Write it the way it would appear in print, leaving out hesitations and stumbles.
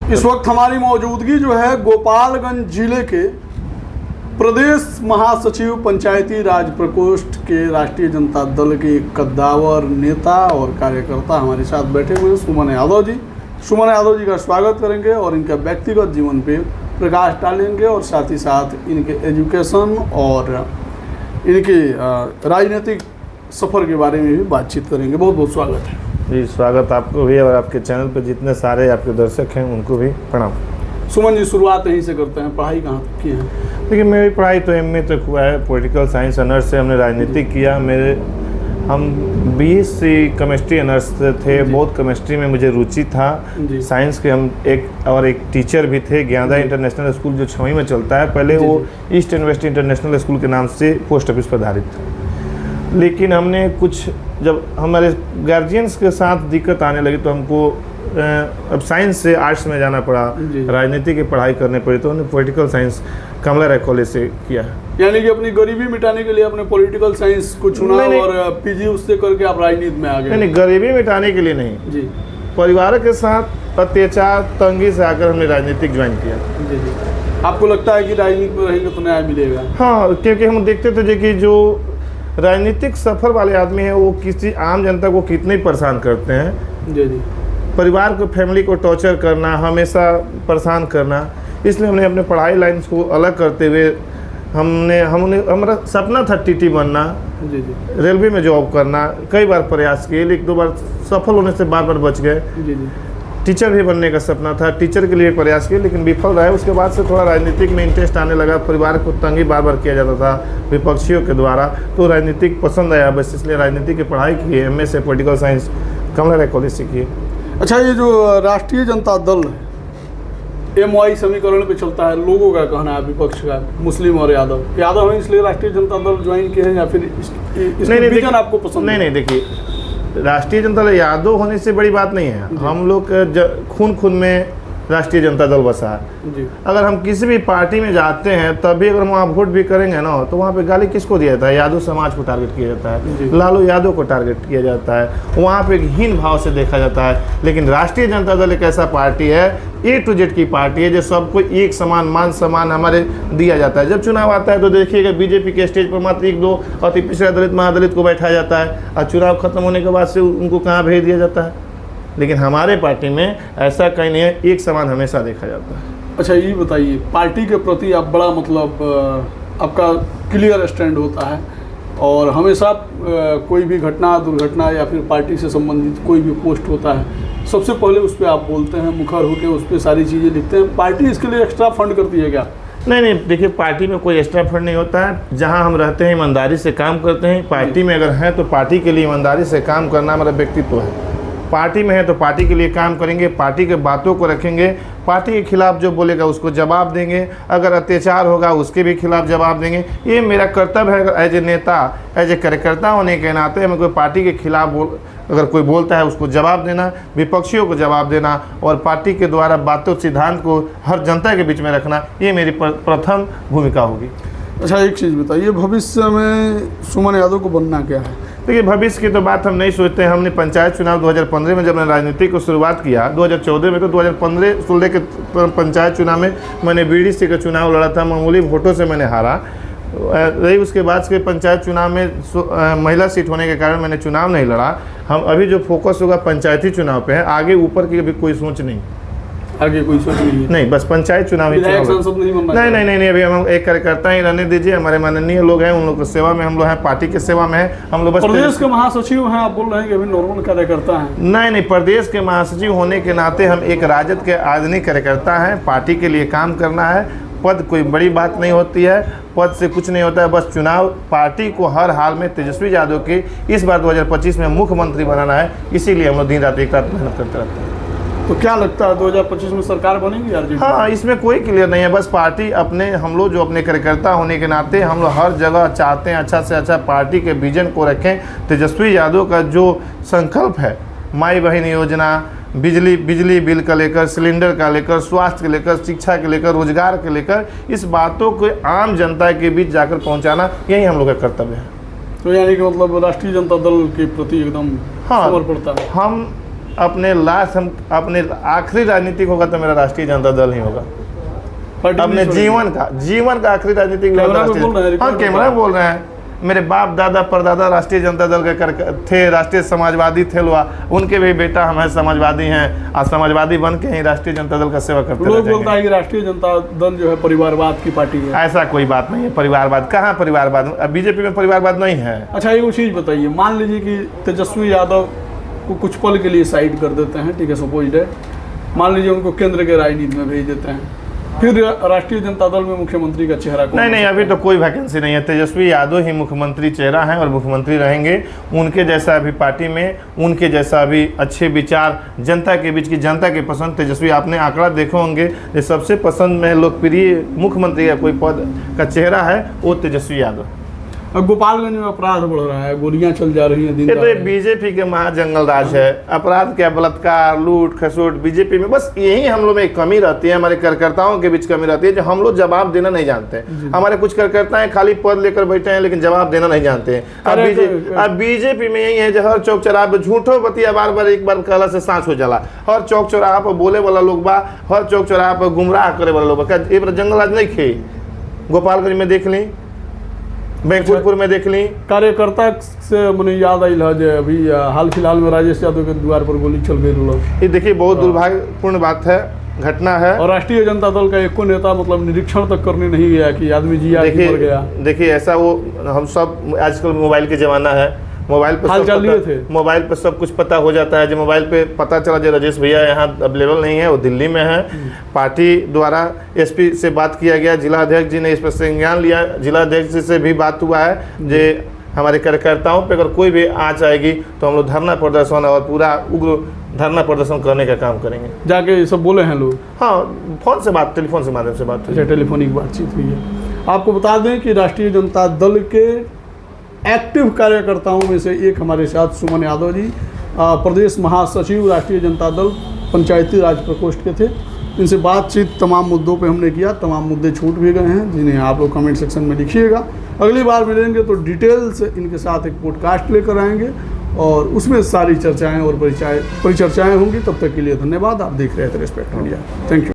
इस वक्त हमारी मौजूदगी जो है गोपालगंज जिले के प्रदेश महासचिव पंचायती राज प्रकोष्ठ के राष्ट्रीय जनता दल के एक कद्दावर नेता और कार्यकर्ता हमारे साथ बैठे हुए सुमन यादव जी। सुमन यादव जी का स्वागत करेंगे और इनका व्यक्तिगत जीवन पे प्रकाश डालेंगे और साथ ही साथ इनके एजुकेशन और इनके राजनीतिक सफ़र के बारे में भी बातचीत करेंगे। बहुत बहुत स्वागत है जी। स्वागत आपको भी और आपके चैनल पर जितने सारे आपके दर्शक हैं उनको भी प्रणाम। सुमन जी, शुरुआत यहीं से करते हैं। पढ़ाई कहाँ तक की है? देखिए, मेरी पढ़ाई तो MA तक हुआ है, पॉलिटिकल साइंस ऑनर्स से हमने राजनीतिक किया। हम BSc केमिस्ट्री ऑनर्स थे, बहुत केमिस्ट्री में मुझे रुचि था। साइंस के हम एक टीचर भी थे। ज्ञानदा इंटरनेशनल स्कूल जो 6वीं में चलता है, पहले वो East and West International School के नाम से पोस्ट ऑफिस पर आधारित था। लेकिन हमने जब हमारे गार्जियंस के साथ दिक्कत आने लगी तो हमको अब साइंस से आर्ट्स में जाना पड़ा, राजनीति की पढ़ाई करनी पड़ी, तो हमने पॉलिटिकल साइंस कमला राय कॉलेज से किया। यानी कि अपनी गरीबी मिटाने के लिए अपने पॉलिटिकल साइंस को चुना और PG उससे करके आप राजनीति में आ गए? नहीं, गरीबी मिटाने के लिए नहीं जी, परिवार के साथ अत्याचार तंगी से आकर हमने राजनीतिक ज्वाइन किया। जी जी। आपको लगता है कि राजनीति में रहेंगे तो न्याय मिलेगा? हाँ, क्योंकि हम देखते थे कि जो राजनीतिक सफर वाले आदमी हैं वो किसी आम जनता को कितने परेशान करते हैं। जी जी। परिवार को, फैमिली को टॉर्चर करना, हमेशा परेशान करना। इसलिए हमने अपने पढ़ाई लाइन्स को अलग करते हुए हमारा सपना था TT बनना, जी जी, रेलवे में जॉब करना। कई बार प्रयास किए, लेकिन 2 बार सफल होने से बार बच गए। जी जी। टीचर भी बनने का सपना था, टीचर के लिए प्रयास किए लेकिन विफल रहे। उसके बाद से थोड़ा राजनीतिक में इंटरेस्ट आने लगा। परिवार को तंगी बार किया जाता था विपक्षियों के द्वारा, तो राजनीतिक पसंद आया, बस इसलिए राजनीति की पढ़ाई की। MA से पॉलिटिकल साइंस कमला राय कॉलेज से किए। अच्छा, ये जो राष्ट्रीय जनता दल है, MY समीकरण पे चलता है, लोगों का कहना है विपक्ष का, मुस्लिम और यादव हैं, इसलिए राष्ट्रीय जनता दल ज्वाइन किए हैं या फिर इसका विजन आपको पसंद? नहीं, देखिए, राष्ट्रीय जनता दल यादव होने से बड़ी बात नहीं है। हम लोग खून में राष्ट्रीय जनता दल बसा है। अगर हम किसी भी पार्टी में जाते हैं तभी अगर हम वहाँ वोट भी करेंगे ना, तो वहाँ पे गाली किसको दिया जाता है? यादव समाज को टारगेट किया जाता है, लालू यादव को टारगेट किया जाता है, वहाँ पे एक हीन भाव से देखा जाता है। लेकिन राष्ट्रीय जनता दल एक ऐसा पार्टी है, A to Z की पार्टी है, जो सबको एक समान मान सम्मान हमारे दिया जाता है। जब चुनाव आता है तो देखिएगा BJP के स्टेज पर मात्र 1-2 अति पिछड़ा दलित महादलित को बैठाया जाता है और चुनाव खत्म होने के बाद से उनको कहाँ भेज दिया जाता है। लेकिन हमारे पार्टी में ऐसा कहीं नहीं है, एक समान हमेशा देखा जाता है। अच्छा, ये बताइए, पार्टी के प्रति आप बड़ा आपका क्लियर स्टैंड होता है और हमेशा कोई भी घटना, दुर्घटना या फिर पार्टी से संबंधित कोई भी पोस्ट होता है, सबसे पहले उस पर आप बोलते हैं, मुखर होकर उस पर सारी चीज़ें लिखते हैं। पार्टी इसके लिए एक्स्ट्रा फंड करती है क्या? नहीं, देखिए, पार्टी में कोई एक्स्ट्रा फंड नहीं होता है। जहां हम रहते हैं ईमानदारी से काम करते हैं। पार्टी में अगर हैं तो पार्टी के लिए ईमानदारी से काम करना हमारा व्यक्तित्व है। पार्टी में है तो पार्टी के लिए काम करेंगे, पार्टी के बातों को रखेंगे, पार्टी के खिलाफ जो बोलेगा उसको जवाब देंगे, अगर अत्याचार होगा उसके भी खिलाफ जवाब देंगे। ये मेरा कर्तव्य है एज ए नेता, एज ए कार्यकर्ता होने के नाते। हमें कोई पार्टी के खिलाफ अगर कोई बोलता है उसको जवाब देना, विपक्षियों को जवाब देना और पार्टी के द्वारा बातों सिद्धांत को हर जनता के बीच में रखना, ये मेरी प्रथम भूमिका होगी। अच्छा, एक चीज़ बताइए, भविष्य में सुमन यादव को बनना क्या है? देखिए, भविष्य की तो बात हम नहीं सोचते हैं। हमने पंचायत चुनाव 2015 में जब मैंने राजनीति को शुरुआत किया, 2014 में, तो 2015-16 के पंचायत चुनाव में मैंने BDC का चुनाव लड़ा था, मामूली वोटों से मैंने हारा रही। उसके बाद के पंचायत चुनाव में महिला सीट होने के कारण मैंने चुनाव नहीं लड़ा। हम अभी जो फोकस होगा पंचायती चुनाव पे है, आगे ऊपर की अभी कोई सोच नहीं। आगे कोई सोच नहीं है? नहीं, बस पंचायत चुनाव ही। नहीं, अभी हम एक कार्यकर्ता ही रहने दीजिए। हमारे माननीय लोग हैं, उन लोग की सेवा में हम लोग हैं, पार्टी की सेवा में हैं हम लोग। बस प्रदेश के महासचिव हैं, आप बोल रहे हैं कि अभी नॉर्मल कार्यकर्ता हैं? नहीं, प्रदेश के महासचिव होने के नाते हम एक राजद के आदरणीय कार्यकर्ता हैं। पार्टी के लिए काम करना है। पद कोई बड़ी बात नहीं होती है, पद से कुछ नहीं होता है। बस चुनाव पार्टी को हर हाल में तेजस्वी यादव के इस बार 2025 में मुख्यमंत्री बनाना है, इसीलिए हम लोग दिन रात एक रात मेहनत करते रहते हैं। तो क्या लगता है 2025 में सरकार बनेगी यार? हाँ, इसमें कोई क्लियर नहीं है। बस पार्टी हम लोग जो अपने कार्यकर्ता होने के नाते हम लोग हर जगह चाहते हैं अच्छा से अच्छा पार्टी के विजन को रखें। तेजस्वी यादव का जो संकल्प है, माई बहन योजना, बिजली बिल का लेकर, सिलेंडर का लेकर, स्वास्थ्य के लेकर, शिक्षा के लेकर, रोजगार के लेकर, इस बातों को आम जनता के बीच जाकर पहुंचाना, यही हम लोग का कर्तव्य है। तो यानी कि मतलब राष्ट्रीय जनता दल के प्रति एकदम समर्पण है। हम अपने लास्ट हम अपने आखिरी राजनीतिक होगा तो मेरा राष्ट्रीय जनता दल ही होगा। अपने जीवन का आखिरी राजनीतिक हाँ कैमरा बोल रहे हैं। मेरे बाप दादा परदादा राष्ट्रीय जनता दल के थे, राष्ट्रीय समाजवादी थे लोग, उनके भी बेटा हम हैं समाजवादी हैं, और समाजवादी बन के ही राष्ट्रीय जनता दल का सेवा करते हैं। लोग बोलता है कि राष्ट्रीय जनता दल जो है परिवारवाद की पार्टी है। ऐसा कोई बात नहीं है। परिवारवाद कहाँ परिवारवाद, बीजेपी में परिवारवाद नहीं है। अच्छा एक चीज़ बताइए, मान लीजिए कि तेजस्वी यादव को कुछ पल के लिए साइड कर देते हैं, ठीक है, सपोज है, मान लीजिए उनको केंद्र के राजनीति में भेज देते हैं, फिर राष्ट्रीय जनता दल में मुख्यमंत्री का चेहरा कौन? नहीं, अभी तो कोई वैकेंसी नहीं है। तेजस्वी यादव ही मुख्यमंत्री चेहरा हैं और मुख्यमंत्री रहेंगे। उनके जैसा अभी पार्टी में, उनके जैसा अभी अच्छे विचार जनता के बीच की, जनता के पसंद तेजस्वी, आपने आंकड़ा देखे होंगे, जो सबसे पसंद में लोकप्रिय मुख्यमंत्री का कोई पद का चेहरा है वो तेजस्वी यादव। गोपालगंज में अपराध बढ़ रहा है, गोलियां चल जा रही हैं दिन। ये तो बीजेपी के महाजंगल राज है। अपराध क्या, बलात्कार, लूट खसोट बीजेपी में, बस यही हम लोग में एक कमी रहती है, हमारे कार्यकर्ताओं के बीच कमी रहती है, जो हम लोग जवाब देना नहीं जानते। हमारे कुछ कार्यकर्ता हैं खाली पद लेकर बैठे हैं लेकिन जवाब देना नहीं जानते। अब बीजेपी में यही है जो हर चौक चौराहा पर झूठो बतिया बार बार एक बार कहला से सांस हो जाला। हर चौक चौराहा पर बोले वाला लोग बा, हर चौक चौराहा पर गुमराह करे वाला लोग बा। एक बार जंगल राज नहीं खे, गोपालगंज में देख ली, बैंकुटपुर में देख ली। कार्यकर्ता से मैंने याद आई है अभी हाल फिलहाल में राजेश यादव के द्वार पर गोली चल गई लोग। ये देखिए बहुत दुर्भाग्यपूर्ण बात है, घटना है। और राष्ट्रीय जनता दल का एको नेता मतलब निरीक्षण तक करने नहीं गया कि आदमी जिया कि मर गया। देखिए ऐसा वो हम सब आजकल मोबाइल के ज़माना है, मोबाइल पे सब कुछ पता हो जाता है। जो मोबाइल पे पता चला जो राजेश भैया यहाँ अवेलेबल नहीं है, वो दिल्ली में है। पार्टी द्वारा एसपी से बात किया गया, जिला अध्यक्ष जी ने इस पर संज्ञान लिया, जिला अध्यक्ष जी से भी बात हुआ है जो हमारे कार्यकर्ताओं पे अगर कोई भी आँच आएगी तो हम लोग धरना प्रदर्शन और पूरा उग्र धरना प्रदर्शन करने का काम करेंगे। जाके ये सब बोले हैं लोग? हाँ, फोन से बात, टेलीफोन से माध्यम से बात हुई। टेलीफोनिक बातचीत हुई है। आपको बता दें कि राष्ट्रीय जनता दल के एक्टिव कार्यकर्ताओं में से एक हमारे साथ सुमन यादव जी, प्रदेश महासचिव राष्ट्रीय जनता दल पंचायती राज प्रकोष्ठ के थे। इनसे बातचीत तमाम मुद्दों पे हमने किया, तमाम मुद्दे छूट भी गए हैं जिन्हें आप लोग कमेंट सेक्शन में लिखिएगा। अगली बार मिलेंगे तो डिटेल से इनके साथ एक पॉडकास्ट लेकर आएंगे और उसमें सारी चर्चाएँ और परिचर्चाएँ होंगी। तब तक के लिए धन्यवाद। आप देख रहे थे रेस्पेक्ट इंडिया। Thank you.